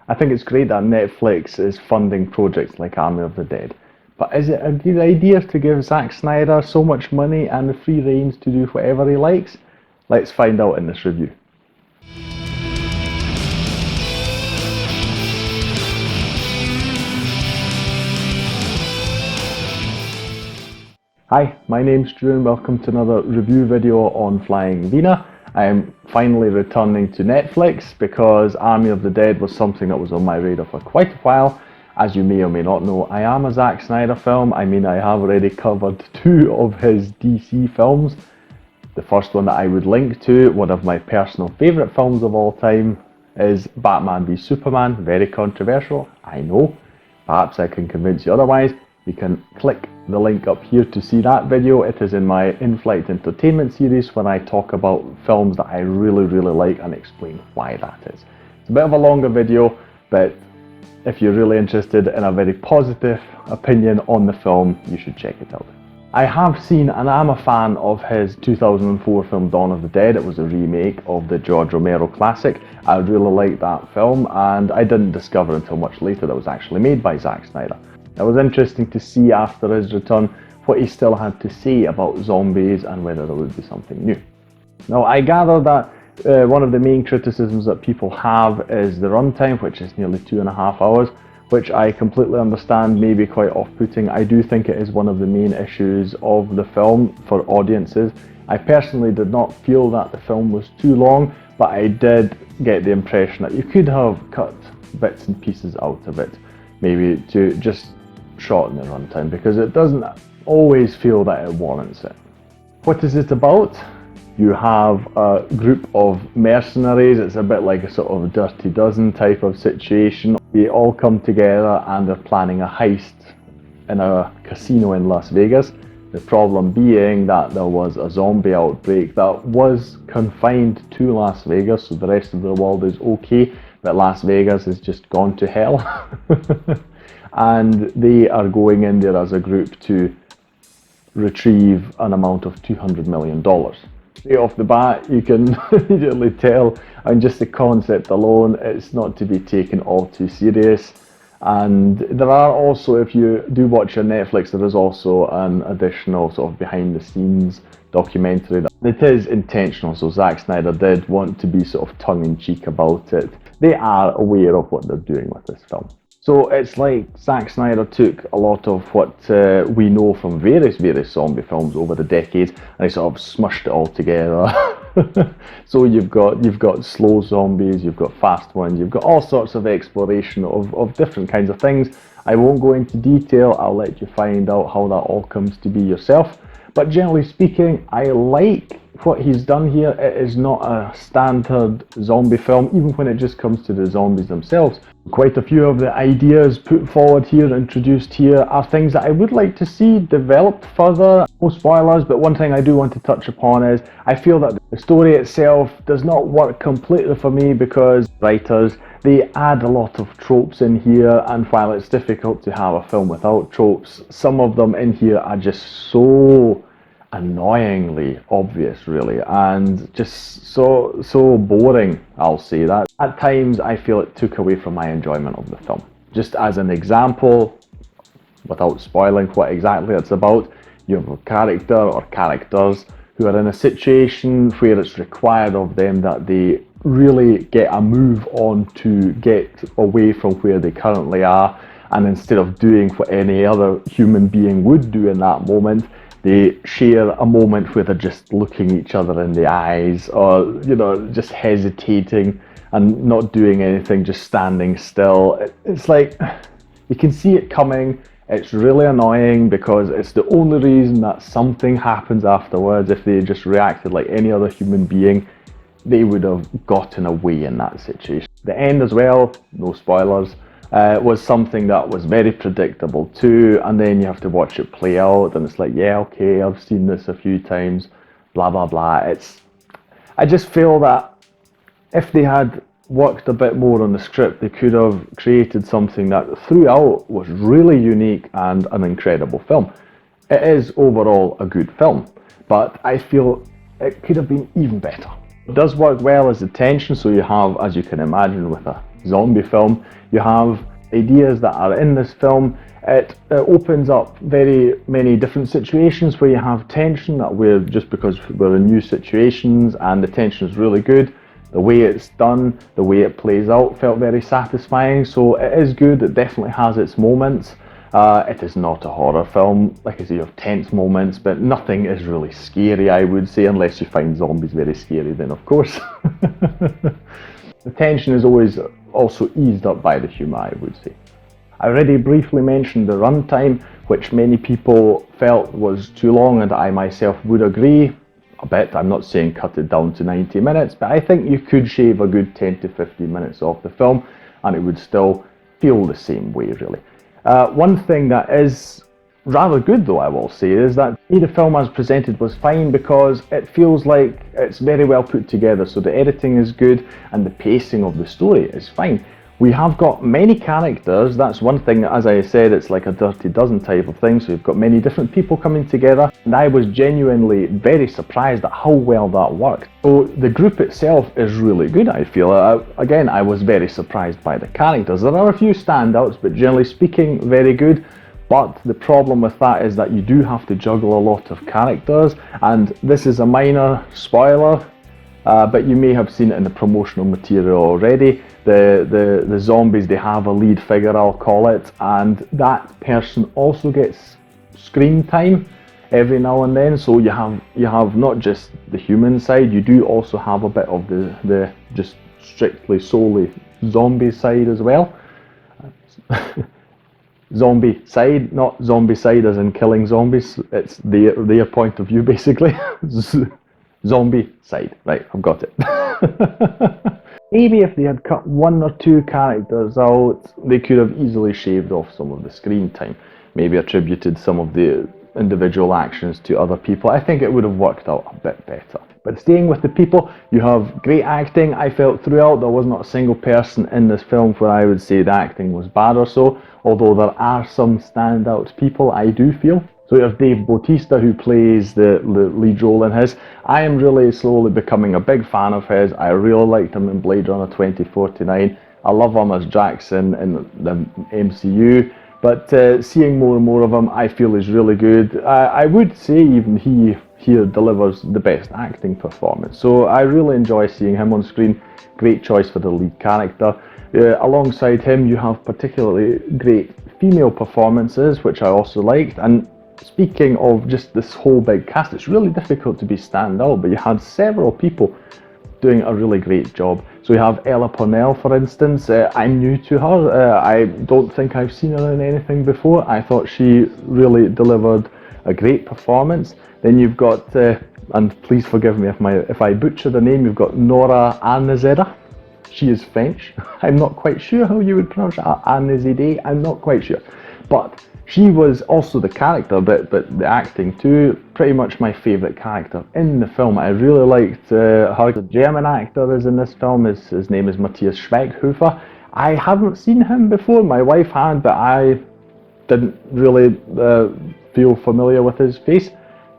I think it's great that Netflix is funding projects like Army of the Dead. But is it a good idea to give Zack Snyder so much money and the free reins to do whatever he likes? Let's find out in this review. Hi, my name's Drew and welcome to another review video on Flying Wiener. I am finally returning to Netflix because Army of the Dead was something that was on my radar for quite a while. As you may or may not know, I am a Zack Snyder film. I have already covered 2 of his DC films. The first one that I would link to, one of my personal favourite films of all time, is Batman v Superman. Very controversial, I know. Perhaps I can convince you otherwise. You can click the link up here to see that video. It is in my In-Flight Entertainment series when I talk about films that I really like and explain why that is. It's a bit of a longer video, but if you're really interested in a very positive opinion on the film, you should check it out. I have seen and I'm a fan of his 2004 film Dawn of the Dead. It was a remake of the George Romero classic. I really liked that film and I didn't discover until much later that it was actually made by Zack Snyder. It was interesting to see after his return what he still had to say about zombies and whether there would be something new. Now I gather that one of the main criticisms that people have is the runtime, which is nearly 2.5 hours, which I completely understand may be quite off-putting. I do think it is one of the main issues of the film for audiences. I personally did not feel that the film was too long, but I did get the impression that you could have cut bits and pieces out of it, maybe to just shorten the runtime, because it doesn't always feel that it warrants it. What is it about? You have a group of mercenaries. It's a bit like a sort of Dirty Dozen type of situation. They all come together and they're planning a heist in a casino in Las Vegas. The problem being that there was a zombie outbreak that was confined to Las Vegas, so the rest of the world is okay, but Las Vegas has just gone to hell. And they are going in there as a group to retrieve an amount of $200 million. Straight off the bat, you can immediately tell, and just the concept alone, it's not to be taken all too serious. And there are also, if you do watch on Netflix, there is also an additional sort of behind the scenes documentary. It is intentional, so Zack Snyder did want to be sort of tongue-in-cheek about it. They are aware of what they're doing with this film. So it's like Zack Snyder took a lot of what we know from various zombie films over the decades and he sort of smushed it all together. So you've got slow zombies, you've got fast ones, you've got all sorts of exploration of different kinds of things. I won't go into detail, I'll let you find out how that all comes to be yourself. But generally speaking, I like what he's done here. It is not a standard zombie film, even when it just comes to the zombies themselves. Quite a few of the ideas put forward here, introduced here, are things that I would like to see developed further. No spoilers, but one thing I do want to touch upon is I feel that the story itself does not work completely for me because writers, they add a lot of tropes in here, and while it's difficult to have a film without tropes, some of them in here are just so annoyingly obvious, really, and just so boring, I'll say that. At times I feel it took away from my enjoyment of the film. Just as an example, without spoiling what exactly it's about, you have a character or characters who are in a situation where it's required of them that they really get a move on to get away from where they currently are, and instead of doing what any other human being would do in that moment, they share a moment where they're just looking each other in the eyes, or just hesitating and not doing anything, just standing still. It's like you can see it coming. It's really annoying because it's the only reason that something happens afterwards. If they just reacted like any other human being, they would have gotten away in that situation. The end as well, no spoilers, was something that was very predictable too, and then you have to watch it play out and it's like, yeah, okay, I've seen this a few times, blah blah blah. I just feel that if they had worked a bit more on the script, they could have created something that throughout was really unique and an incredible film. It is overall a good film, but I feel it could have been even better. It does work well as the tension, so you have, as you can imagine with a zombie film. You have ideas that are in this film. It opens up very many different situations where you have tension, that we're just because we're in new situations, and the tension is really good. The way it's done, the way it plays out felt very satisfying, so it is good. It definitely has its moments. It is not a horror film. Like I say, you have tense moments, but nothing is really scary, I would say, unless you find zombies very scary, then of course. The tension is always also eased up by the humour, I would say. I already briefly mentioned the runtime, which many people felt was too long, and I myself would agree a bit. I'm not saying cut it down to 90 minutes, but I think you could shave a good 10 to 15 minutes off the film and it would still feel the same way, really. One thing that is rather good, though, I will say, is that the film as presented was fine because it feels like it's very well put together. So the editing is good and the pacing of the story is fine. We have got many characters. That's one thing. As I said, it's like a dirty dozen type of thing. So you've got many different people coming together. And I was genuinely very surprised at how well that worked. So the group itself is really good, I feel. Again, I was very surprised by the characters. There are a few standouts, but generally speaking, very good. But the problem with that is that you do have to juggle a lot of characters. And this is a minor spoiler, but you may have seen it in the promotional material already. The zombies, they have a lead figure, I'll call it, and that person also gets screen time every now and then. So you have not just the human side, you do also have a bit of the just strictly solely zombie side as well. Zombie side, not zombie side as in killing zombies. It's their point of view, basically. Zombie side, right? I've got it. Maybe if they had cut one or two characters out, they could have easily shaved off some of the screen time. Maybe attributed some of the individual actions to other people. I think it would have worked out a bit better. But staying with the people, you have great acting. I felt throughout there was not a single person in this film where I would say the acting was bad or so, although there are some standout people, I do feel. So there's Dave Bautista, who plays the lead role in his. I am really slowly becoming a big fan of his. I really liked him in Blade Runner 2049. I love him as Jackson in the MCU. But seeing more and more of him, I feel is really good. I would say even he here delivers the best acting performance. So I really enjoy seeing him on screen. Great choice for the lead character. Alongside him, you have particularly great female performances, which I also liked. And speaking of just this whole big cast, it's really difficult to be standout, but you had several people doing a really great job. So we have Ella Purnell, for instance. I'm new to her. I don't think I've seen her in anything before. I thought she really delivered a great performance. Then you've got, and please forgive me if I butcher the name, you've got Nora Arnezera. She is French. I'm not quite sure how you would pronounce it. Arnezide, I'm not quite sure. But she was also the character, but the acting too. Pretty much my favourite character in the film. I really liked her. The German actor is in this film. His name is Matthias Schweighofer. I haven't seen him before. My wife had, but I didn't really feel familiar with his face.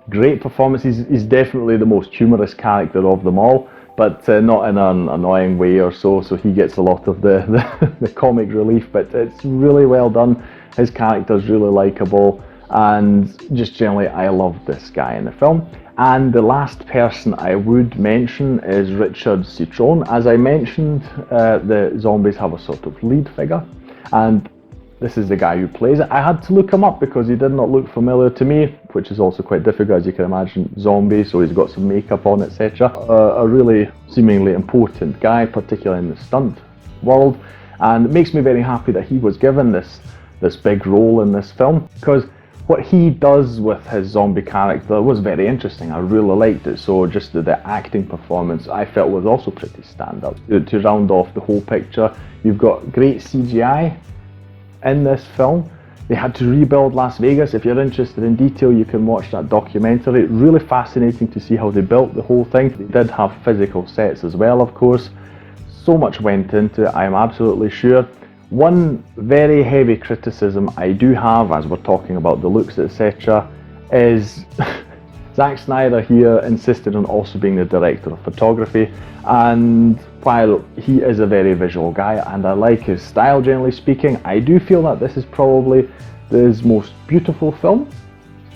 Great performance. He's definitely the most humorous character of them all, but not in an annoying way or so. So he gets a lot of the comic relief, but it's really well done. His character's really likeable, and just generally I love this guy in the film. And the last person I would mention is Richard Citron. As I mentioned, the zombies have a sort of lead figure, and this is the guy who plays it. I had to look him up because he did not look familiar to me, which is also quite difficult, as you can imagine. Zombie, so he's got some makeup on, etc. A really seemingly important guy, particularly in the stunt world, and it makes me very happy that he was given this big role in this film, because what he does with his zombie character was very interesting. I really liked it. So just the acting performance I felt was also pretty standout. To round off the whole picture, you've got great CGI in this film. They had to rebuild Las Vegas. If you're interested in detail, you can watch that documentary. Really fascinating to see how they built the whole thing. They did have physical sets as well, of course. So much went into it, I am absolutely sure. One very heavy criticism I do have, as we're talking about the looks, etc., is Zack Snyder here insisted on also being the director of photography, and while he is a very visual guy and I like his style generally speaking, I do feel that this is probably his most beautiful film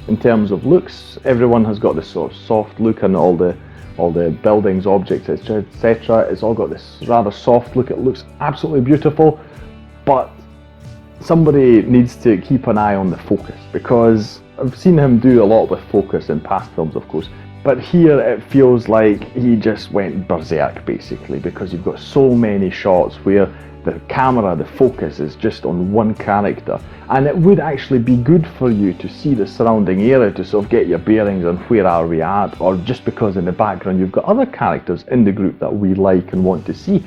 in terms of looks. Everyone has got this sort of soft look, and all the buildings, objects, etc. It's all got this rather soft look. It looks absolutely beautiful, but somebody needs to keep an eye on the focus, because I've seen him do a lot with focus in past films, of course, but here it feels like he just went berserk basically, because you've got so many shots where the camera, the focus is just on one character, and it would actually be good for you to see the surrounding area to sort of get your bearings on where are we at, or just because in the background you've got other characters in the group that we like and want to see,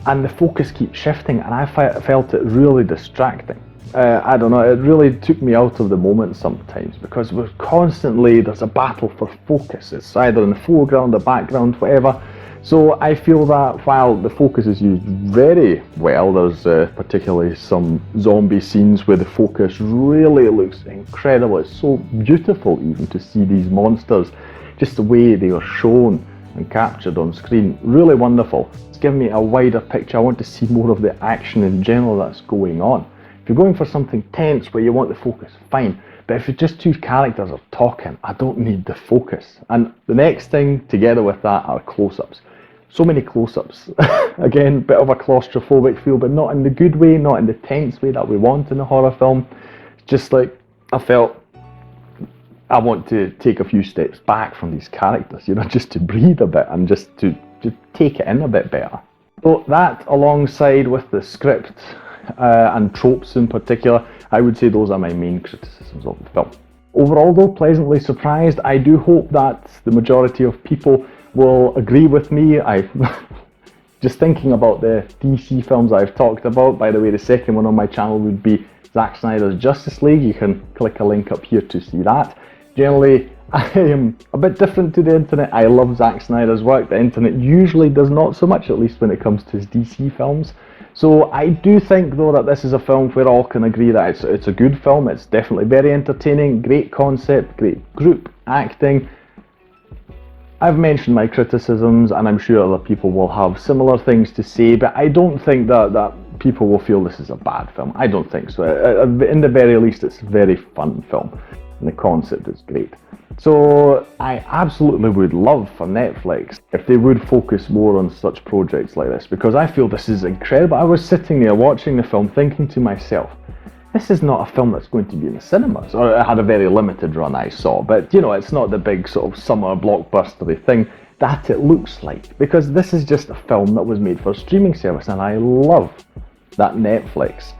and the focus keeps shifting, and I felt it really distracting. I don't know, it really took me out of the moment sometimes, because we're constantly, there's a battle for focus. It's either in the foreground or background, whatever. So I feel that while the focus is used very well, there's particularly some zombie scenes where the focus really looks incredible. It's so beautiful even to see these monsters, just the way they are shown and captured on screen. Really wonderful. It's given me a wider picture. I want to see more of the action in general that's going on. If you're going for something tense where you want the focus, fine. But if it's just two characters are talking, I don't need the focus. And the next thing together with that are close-ups. So many close-ups. Again, bit of a claustrophobic feel, but not in the good way, not in the tense way that we want in a horror film. It's just like, I felt I want to take a few steps back from these characters, you know, just to breathe a bit and just to take it in a bit better. So that, alongside with the script and tropes in particular, I would say those are my main criticisms of the film. Overall though, pleasantly surprised. I do hope that the majority of people will agree with me. Just thinking about the DC films I've talked about, by the way, the second one on my channel would be Zack Snyder's Justice League. You can click a link up here to see that. Generally, I am a bit different to the internet. I love Zack Snyder's work. The internet usually does not so much, at least when it comes to his DC films. So I do think though that this is a film where all can agree that it's a good film. It's definitely very entertaining, great concept, great group acting. I've mentioned my criticisms, and I'm sure other people will have similar things to say, but I don't think that people will feel this is a bad film. I don't think so. In the very least, it's a very fun film, and the concept is great. So I absolutely would love for Netflix if they would focus more on such projects like this, because I feel this is incredible. I was sitting there watching the film thinking to myself, this is not a film that's going to be in the cinemas, or it had a very limited run I saw, but you know, it's not the big sort of summer blockbustery thing that it looks like, because this is just a film that was made for a streaming service, and I love that Netflix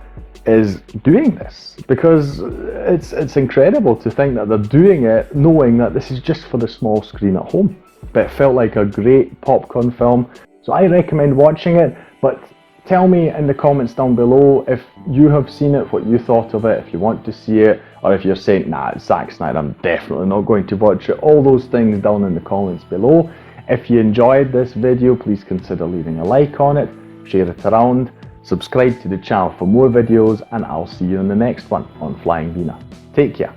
is doing this, because it's incredible to think that they're doing it knowing that this is just for the small screen at home. But it felt like a great popcorn film, so I recommend watching it. But tell me in the comments down below if you have seen it, what you thought of it, if you want to see it, or if you're saying, nah, it's Zack Snyder, I'm definitely not going to watch it. All those things down in the comments below. If you enjoyed this video, please consider leaving a like on it, share it around, subscribe to the channel for more videos, and I'll see you in the next one on Flying Wiener. Take care.